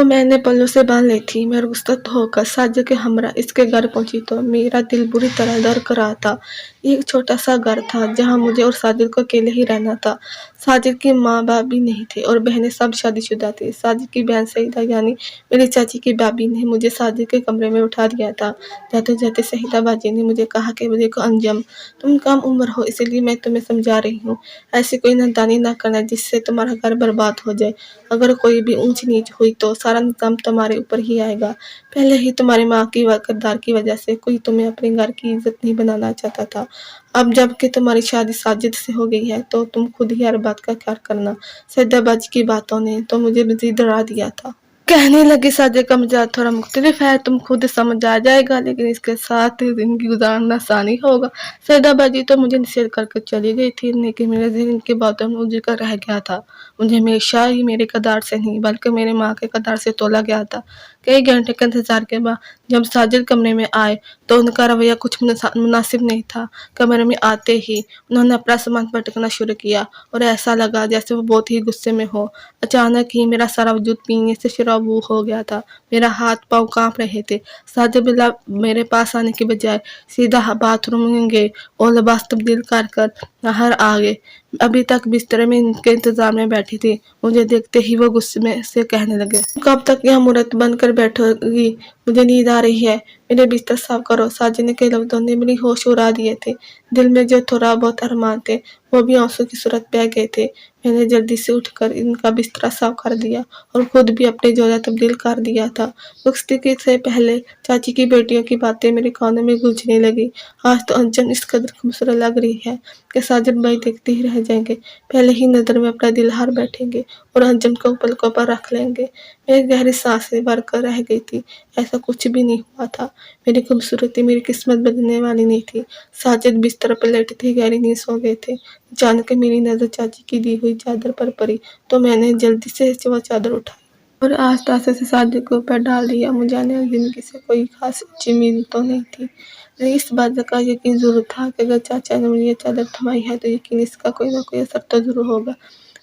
मैंने पल्लू से बांध ली थी। मैं रुखसत होकर साजिद के हमरा इसके घर पहुंची तो मेरा दिल बुरी तरह धड़क रहा था। एक छोटा सा घर था जहां मुझे और साजिद को अकेले ही रहना था। साजिद के माँ बाप भी नहीं थे और बहनें सब शादीशुदा थी। साजिद की बहन सईदा यानी मेरी चाची की भाभी ने मुझे साजिद के कमरे में उठा दिया था। जाते जाते सईदा बाजी ने मुझे कहा कि देखो अंजम, तुम कम उम्र हो इसलिए मैं तुम्हें समझा रही हूँ, ऐसी कोई नादानी ना करना जिससे तुम्हारा घर बर्बाद हो जाए। अगर कोई भी ऊंच नीच हुई तो सारा निजाम तुम्हारे ऊपर ही आएगा। पहले ही तुम्हारी माँ की किरदार की वजह से कोई तुम्हें अपने घर की इज्जत नहीं बनाना चाहता था। अब जबकि तुम्हारी शादी साजिद से हो गई है तो तुम खुद ही हर बात का ख्याल करना। सैदाबाजी की बातों ने तो मुझे मजीद डरा दिया था। कहने लगी साजिद का मिजाज थोड़ा मुख्तलिफ है, तुम खुद समझ आ जाएगा, लेकिन इसके साथ जिंदगी गुजारना आसानी होगा। सैदाबाजी तो मुझे निषेध करके चली गई थी, लेकिन मेरे जहन की बातों में उजड़ रह गया था। मुझे हमेशा ही मेरे कदार से नहीं बल्कि मेरी माँ के कदार से तोला गया था। कई घंटे के इंतजार के बाद जब साजिद कमरे में आए तो उनका रवैया कुछ मुनासिब नहीं था। कमरे में आते ही उन्होंने अपना सामान पटकना शुरू किया और ऐसा लगा जैसे वो बहुत ही गुस्से में हो। अचानक ही मेरा सारा वजूद पीने से शराबू हो गया था। मेरा हाथ पांव कांप रहे थे। साजिद बिल्ला मेरे पास आने के बजाय सीधा बाथरूम में गए और लिबास तब्दील कर बाहर आ गए। अभी तक बिस्तर में इनके इंतजार में बैठी थी। मुझे देखते ही वो गुस्से में से कहने लगे, कब तक यह मूर्त बनकर बैठोगी, मुझे नींद आ रही है, मेरे बिस्तर साफ करो। साजिद के लफ्जों ने मेरी होश उड़ा दिए थे। दिल में जो थोड़ा बहुत अरमान थे वो भी आंसू की सूरत बह गए थे। मैंने जल्दी से उठकर इनका बिस्तरा साफ कर दिया और खुद भी अपने जोड़ा तब्दील कर दिया था। रुखसती से पहले चाची की बेटियों की बातें मेरे कानों में गूंजने लगी। आज तो अंजम इस कदर खूबसूरत लग रही है कि साजिद भाई देखते ही रह जाएंगे, पहले ही नजर में अपना दिल हार बैठेंगे और अंजम को पलकों पर रख लेंगे। मेरी गहरी सांसें भरकर रह गई थी। ऐसा कुछ भी नहीं हुआ था। मेरी खूबसूरती मेरी किस्मत बदलने वाली नहीं थी। साजिद बिस्तर पर लेटे थे, गहरी नींद सो गए थे। अचानक मेरी नजर चाची की दी हुई चादर पर पड़ी तो मैंने जल्दी से वो चादर उठाई और आस्ता से साजिद के ऊपर डाल दिया। मुझे आने वाली जिंदगी से कोई खास अच्छी उम्मीद तो नहीं थी, लेकिन इस बात का यकीन जरूर था कि अगर चाचा ने मुझे ये चादर थमाई है तो यकीन इसका कोई ना कोई असर तो जरूर होगा।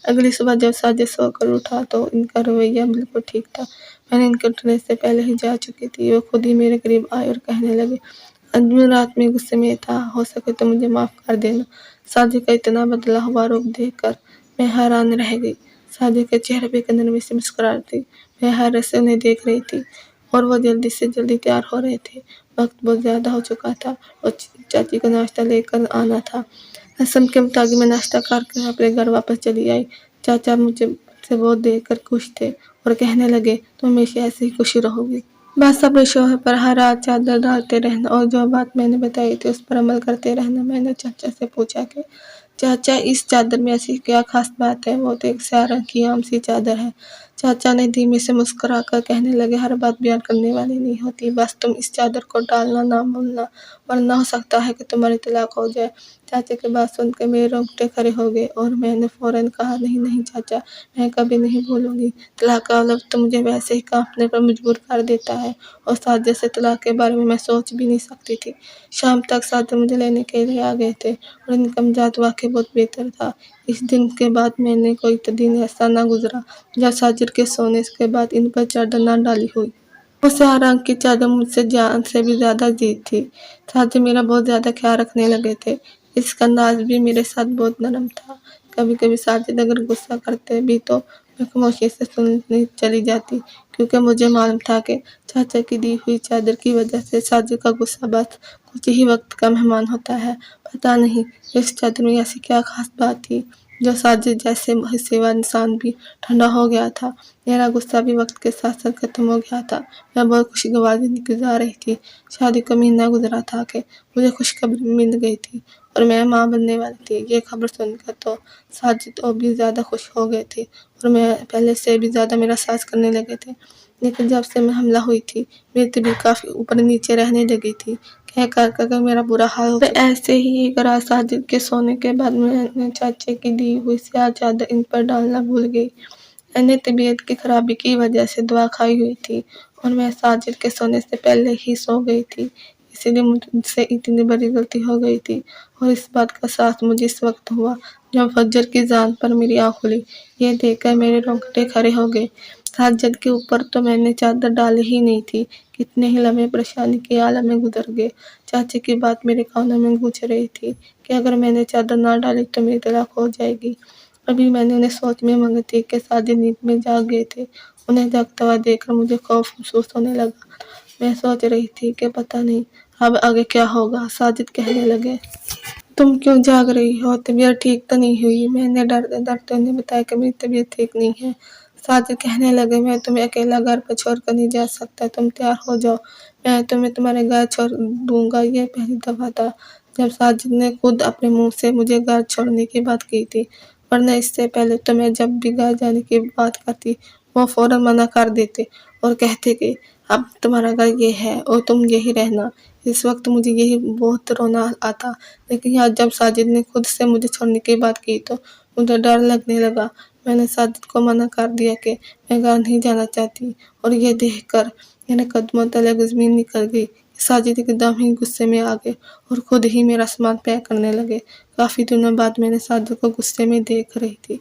अगली सुबह जब साजिद सोकर उठा तो इनका रवैया बिल्कुल ठीक था। मैंने इनके उठने से पहले ही जा चुकी थी। वो खुद ही मेरे करीब आए और कहने लगे, अंजुम रात में गुस्से में था, हो सके तो मुझे माफ कर देना। साजिद का इतना बदला हुआ रूप देखकर मैं हैरान रह गई। साजिद के चेहरे पे एक नरमी सी मुस्कुराहट थी। मैं हैरत से उन्हें देख रही थी और वो जल्दी से जल्दी तैयार हो रहे थे। वक्त बहुत ज्यादा हो चुका था और चाची को नाश्ता लेकर आना था। रस्म के मुताबिक मैं नाश्ता करके अपने घर वापस चली आई। चाचा मुझे से बहुत देख कर खुश थे और कहने लगे, तुम हमेशा ऐसे ही खुशी रहोगी। बस अपने शौहर पर हर रात चादर डालते रहना और जो बात मैंने बताई थी उस पर अमल करते रहना। मैंने चाचा से पूछा कि चाचा इस चादर में ऐसी क्या खास बात है? वो तो एक स्याह रंग की आम सी चादर है। चाचा ने धीमे से मुस्कुराकर कहने लगे, हर बात बयान करने वाली नहीं होती, बस तुम इस चादर को डालना ना भूलना, वरना हो सकता है कि तुम्हारी तलाक हो जाए। चाचा की बात सुनकर मेरे रोंगटे खड़े हो गए और मैंने फौरन कहा, नहीं नहीं चाचा, मैं कभी नहीं भूलूंगी। तलाक का लफ्ज़ तो मुझे वैसे ही कांपने पर मजबूर कर देता है और साजिद से तलाक के बारे में मैं सोच भी नहीं सकती थी। शाम तक साजिद मुझे लेने के लिए आ गए थे और इनका मिजाज वाकई बहुत बेहतर था। इस दिन के बाद मैंने कोई दिन ऐसा ना गुजरा जब साजिद के सोने के बाद इन पर चादर ना डाली हुई। वो स्याह रंग की चादर मुझसे जान से भी ज्यादा जीत थी। साजिद मेरा बहुत ज्यादा ख्याल रखने लगे थे। इसका अंदाज भी मेरे साथ बहुत नरम था। कभी कभी साजिद अगर गुस्सा करते भी तो मैं खामोशी से सुनने चली जाती, क्योंकि मुझे मालूम था कि चाचा की दी हुई चादर की वजह से साजिद का गुस्सा बस कुछ ही वक्त का मेहमान होता है। पता नहीं इस चादर में ऐसी क्या खास बात थी जो साजिद जैसे हिस्सेवार इंसान भी ठंडा हो गया था। मेरा गुस्सा भी वक्त के साथ साथ खत्म हो गया था। मैं बहुत खुशगवार जिंदगी गुजार रही थी। शादी का महीना गुजरा था कि मुझे खुशखबरी मिल गई थी और मैं माँ बनने वाली थी। ये खबर सुनकर तो साजिद और भी ज्यादा खुश हो गए थे और मैं पहले से भी ज्यादा मेरा साथ करने लगे थे। लेकिन जब से मैं हमला हुई थी मेरी तबीयत काफी ऊपर नीचे रहने लगी थी। कह कर मेरा बुरा हाल हो गया। ऐसे ही एक रात साजिद के सोने के बाद मैंने चाचे की दी हुई स्याह चादर इन पर डालना भूल गई। मैंने तबीयत की खराबी की वजह से दवा खाई हुई थी और मैं साजिद के सोने से पहले ही सो गई थी, इसीलिए मुझसे इतनी बड़ी गलती हो गई थी। और इस बात का एहसास मुझे इस वक्त हुआ जब फजर की जान पर मेरी आँख खुली। ये देखकर मेरे रोंगटे खड़े हो गए। साजिद के ऊपर तो मैंने चादर डाली ही नहीं थी। कितने ही लम्हे परेशानी के आलम में गुजर गए। चाचा की बात मेरे कानों में गूंज रही थी कि अगर मैंने चादर ना डाली तो मेरी तलाक हो जाएगी। अभी मैंने उन्हें सोच में मंगी थी कि साजिद नींद में जाग गए थे। उन्हें जागता हुआ देखकर मुझे खौफ महसूस होने लगा। मैं सोच रही थी कि पता नहीं अब आगे क्या होगा। साजिद कहने लगे, तुम क्यों जाग रही हो? तबीयत ठीक तो नहीं हुई? मैंने डरते डरते उन्हें बताया कि मेरी तबीयत ठीक नहीं है। साजिद कहने लगे, मैं तुम्हें अकेला घर पर छोड़कर नहीं जा सकता, तुम तैयार हो जाओ, मैं तुम्हें तुम्हारे घर छोड़ दूंगा। ये पहली दफा था जब साजिद ने खुद अपने मुंह से मुझे घर छोड़ने की बात की थी, वरना इससे पहले तो मैं जब भी घर जाने की बात करती वो फौरन मना कर देते और कहते कि अब तुम्हारा घर ये है और तुम यही रहना। इस वक्त मुझे यही बहुत रोना आता, लेकिन आज जब साजिद ने खुद से मुझे छोड़ने की बात की तो मुझे डर लगने लगा। मैंने साजिद को मना कर दिया कि मैं घर नहीं जाना चाहती और ये देखकर मेरे कदमों तले ज़मीन निकल गई। साजिद एकदम ही गुस्से में आ गए और खुद ही मेरा सामान पैक करने लगे। काफ़ी दिनों बाद मैंने साजिद को गुस्से में देख रही थी,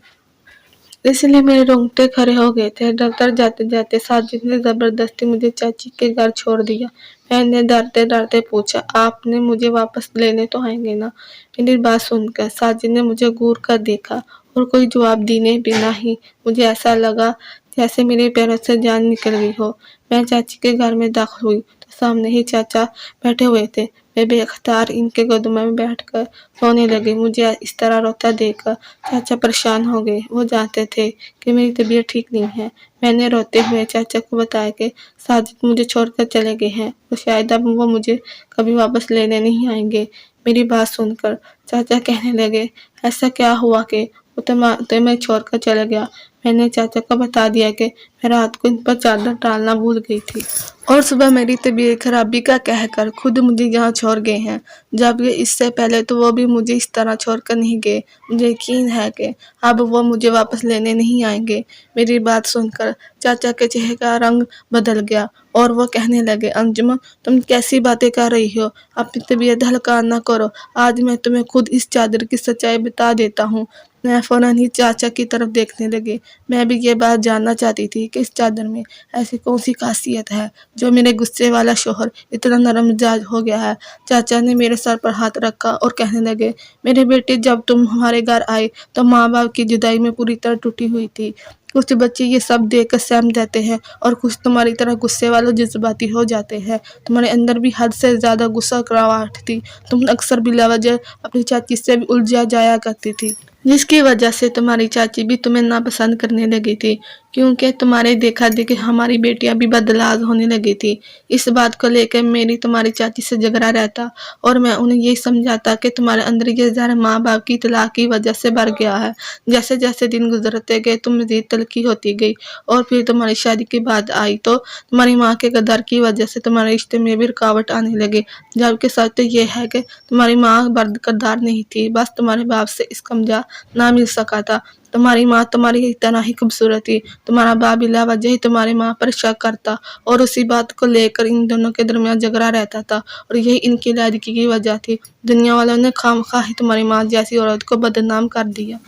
इसलिए मेरे रोंगटे खड़े हो गए थे। दफ्तर जाते जाते साजिद ने जबरदस्ती मुझे चाची के घर छोड़ दिया। मैंने डरते डरते पूछा, आपने मुझे वापस लेने तो आएंगे ना? मेरी बात सुनकर साजिद ने मुझे घूर कर देखा और कोई जवाब दिए बिना ही मुझे ऐसा लगा जैसे मेरे पैरों से जान निकल गई हो। मैं चाची के घर में दाखिल हुई तो सामने ही चाचा बैठे हुए थे। मैं बेख्तियार इनके गोद में बैठकर रोने लगी। मुझे इस तरह रोता देखकर चाचा परेशान हो गए। वो जानते थे कि मेरी तबीयत ठीक नहीं है। मैंने रोते हुए चाचा को बताया कि साजिद मुझे छोड़कर चले गए हैं और शायद अब वो मुझे कभी वापस लेने नहीं आएंगे। मेरी बात सुनकर चाचा कहने लगे, ऐसा क्या हुआ कि वो तुम्हें छोड़कर चला गया? मैंने चाचा को बता दिया कि मैं रात को इन पर चादर डालना भूल गई थी और सुबह मेरी तबीयत खराबी का कहकर खुद मुझे यहाँ छोड़ गए हैं। जब ये इससे पहले तो वो भी मुझे इस तरह छोड़कर नहीं गए। मुझे यकीन है कि अब वो मुझे वापस लेने नहीं आएंगे। मेरी बात सुनकर चाचा के चेहरे का रंग बदल गया और वो कहने लगे, अंजुम तुम कैसी बातें कर रही हो? अपनी तबीयत हल्का ना करो। आज मैं तुम्हें खुद इस चादर की सच्चाई बता देता हूँ। मैं फौरन ही चाचा की तरफ देखने लगी। मैं भी ये बात जानना चाहती थी कि इस चादर में ऐसी कौन सी खासियत है जो मेरे गुस्से वाला शोहर इतना नरम मिजाज हो गया है। चाचा ने मेरे सर पर हाथ रखा और कहने लगे, मेरे बेटे जब तुम हमारे घर आए तो माँ बाप की जुदाई में पूरी तरह टूटी हुई थी। कुछ बच्चे ये सब देख कर सहम जाते हैं और कुछ तुम्हारी तरह गुस्से वालों जज्बाती हो जाते हैं। तुम्हारे अंदर भी हद से ज्यादा गुस्सा कराहट थी। तुम अक्सर बिलावजह अपनी चाची से भी उलझा जाया करती थी, जिसकी वजह से तुम्हारी चाची भी तुम्हें नापसंद करने लगी थी, क्योंकि तुम्हारे देखा देखी हमारी बेटियां भी बदलाव होने लगी थी। इस बात को लेकर मेरी तुम्हारी चाची से झगड़ा रहता और मैं उन्हें यही समझाता कि तुम्हारे अंदर ये जहर माँ बाप की तलाक की वजह से भर गया है। जैसे जैसे दिन गुजरते गए तुम मजीद तलखी होती गई और फिर तुम्हारी शादी की बात आई तो तुम्हारी माँ के गद्दार की वजह से तुम्हारे रिश्ते में भी रुकावट आने लगी। जबकि सच तो ये है कि तुम्हारी माँ गद्दार नहीं थी, बस तुम्हारे बाप से इसका मजा ना मिल सका था। तुम्हारी माँ तुम्हारी तरह ही खूबसूरत थी। तुम्हारा बाप बिला वजह ही तुम्हारी माँ पर शक करता और उसी बात को लेकर इन दोनों के दरमियान झगड़ा रहता था और यही इनकी लायकी की वजह थी। दुनिया वालों ने खामखा ही तुम्हारी माँ जैसी औरत को बदनाम कर दिया,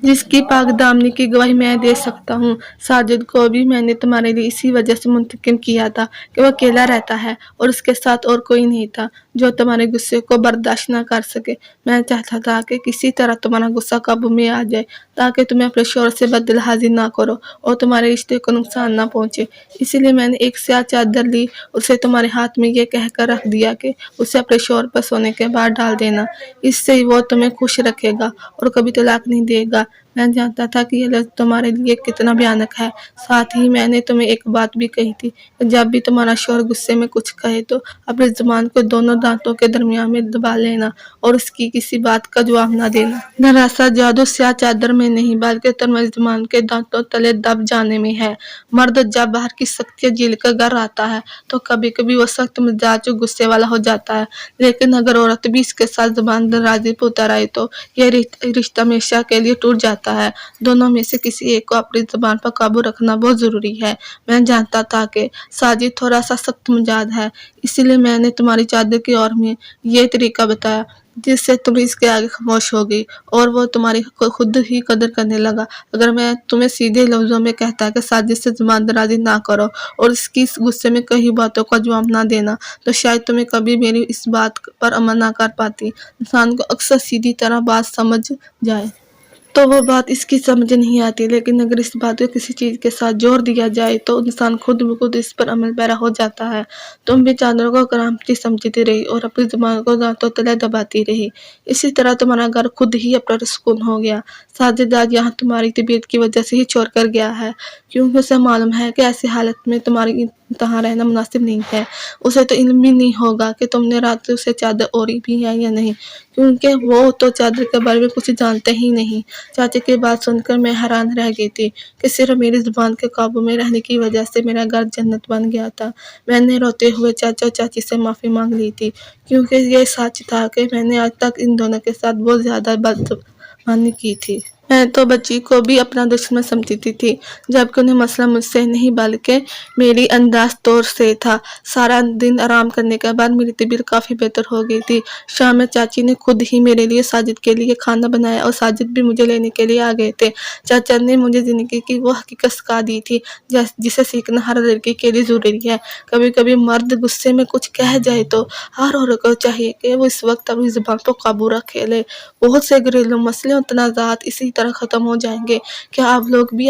जिसकी पाक दामनी की गवाही मैं दे सकता हूँ। साजिद को भी मैंने तुम्हारे लिए इसी वजह से मुंतकिम किया था कि वो अकेला रहता है और उसके साथ और कोई नहीं था जो तुम्हारे गुस्से को बर्दाश्त ना कर सके। मैं चाहता था कि किसी तरह तुम्हारा गुस्सा काबू में आ जाए ताकि तुम्हें अपने शोहर से बदतमीजी ना करो और तुम्हारे रिश्ते को नुकसान ना पहुंचे। इसीलिए मैंने एक स्याह चादर ली, उसे तुम्हारे हाथ में ये कहकर रख दिया कि उसे अपने शोहर पर सोने के बाद डाल देना। इससे वो तुम्हें खुश रखेगा और कभी तलाक नहीं देगा। मैं जानता था कि ये लफ्ज़ तुम्हारे लिए कितना भयानक है। साथ ही मैंने तुम्हें एक बात भी कही थी कि जब भी तुम्हारा शोहर गुस्से में कुछ कहे तो अपनी जुबान को दोनों दांतों के दरमियान में दबा लेना और उसकी किसी बात का जवाब ना देना। दरअसल जादू स्याह चादर में नहीं बल्कि तुम्हारी जुबान के दांतों तले दब जाने में है। मर्द जब बाहर की सख्तियाँ झेल कर घर आता है तो कभी कभी वो सख्त मिजाज गुस्से वाला हो जाता है, लेकिन अगर औरत भी इसके साथ जुबान दराजी पर उतर आए तो यह रिश्ता हमेशा के लिए टूट जाता है। दोनों में से किसी एक को अपनी जुबान पर काबू रखना बहुत जरूरी है। मैं जानता था कि साजिद थोड़ा सा सख्त मिजाज है, इसीलिए मैंने तुम्हारी चादर की ओर में ये तरीका बताया। جس سے تم اس کے آگے خاموش ہو گئی اور وہ تمہاری خود ہی قدر کرنے لگا۔ اگر میں تمہیں سیدھے لفظوں میں کہتا کہ ساجد سے زبان درازی نہ کرو اور اس کی غصے میں کئی باتوں کا جواب نہ دینا، تو شاید تمہیں کبھی میری اس بات پر عمل نہ کر پاتی۔ انسان کو اکثر سیدھی طرح بات سمجھ جائے تو وہ بات اس کی سمجھ نہیں آتی، لیکن اگر اس بات کو کسی چیز کے ساتھ جوڑ دیا جائے تو انسان خود بخود اس پر عمل پیرا ہو جاتا ہے۔ تم بھی چادروں کو کرامتی سمجھتی رہی اور اپنی زبان کو دانتوں تلے دباتی رہی، اسی طرح تمہارا گھر خود ہی پرسکون ہو گیا۔ ساجد آج یہاں تمہاری طبیعت کی وجہ سے ہی چھوڑ کر گیا ہے، کیونکہ اسے معلوم ہے کہ ایسی حالت میں تمہاری تہاں رہنا مناسب نہیں ہے۔ اسے تو علم بھی نہیں ہوگا کہ تم نے رات سے چادر اوڑھی بھی ہے یا نہیں، کیونکہ وہ تو چادر کے بارے میں کچھ جانتے ہی نہیں۔ چاچا کی بات سن کر میں حیران رہ گئی تھی کہ صرف میری زبان کے قابو میں رہنے کی وجہ سے میرا گھر جنت بن گیا تھا۔ میں نے روتے ہوئے چاچا اور چاچی سے معافی مانگ لی تھی، کیونکہ یہ سچ تھا کہ میں نے آج تک ان دونوں کے ساتھ بہت زیادہ بدزبانی کی تھی۔ میں تو بچی کو بھی اپنا دشمن سمجھتی تھی، جبکہ انہیں مسئلہ مجھ سے نہیں بلکہ میری انداز طور سے تھا۔ سارا دن آرام کرنے کے بعد میری طبیعت کافی بہتر ہو گئی تھی۔ شام میں چاچی نے خود ہی میرے لیے ساجد کے لیے کھانا بنایا اور ساجد بھی مجھے لینے کے لیے آ گئے تھے۔ چاچا نے مجھے زندگی کی وہ حقیقت سکھا دی تھی جسے سیکھنا ہر لڑکی کے لیے ضروری ہے۔ کبھی کبھی مرد غصے میں کچھ کہہ جائے تو ہر عورت کو چاہیے کہ وہ اس وقت اپنی زبان پر قابو رکھ لے۔ بہت سے گھریلو مسئلے اور تنازعات اسی طرح ختم ہو جائیں گے۔ کیا آپ لوگ بھی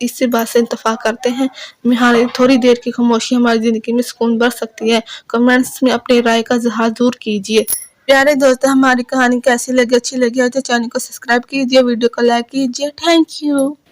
اس بات سے اتفاق کرتے ہیں؟ ہماری تھوڑی دیر کی خاموشی ہماری زندگی میں سکون بھر سکتی ہے۔ کمنٹس میں اپنی رائے کا اظہار ضرور کیجیے۔ پیارے دوستو، ہماری کہانی کیسی لگی؟ اچھی لگی ہے تو چینل کو سبسکرائب کیجیے، ویڈیو کو لائک کیجیے۔ Thank you.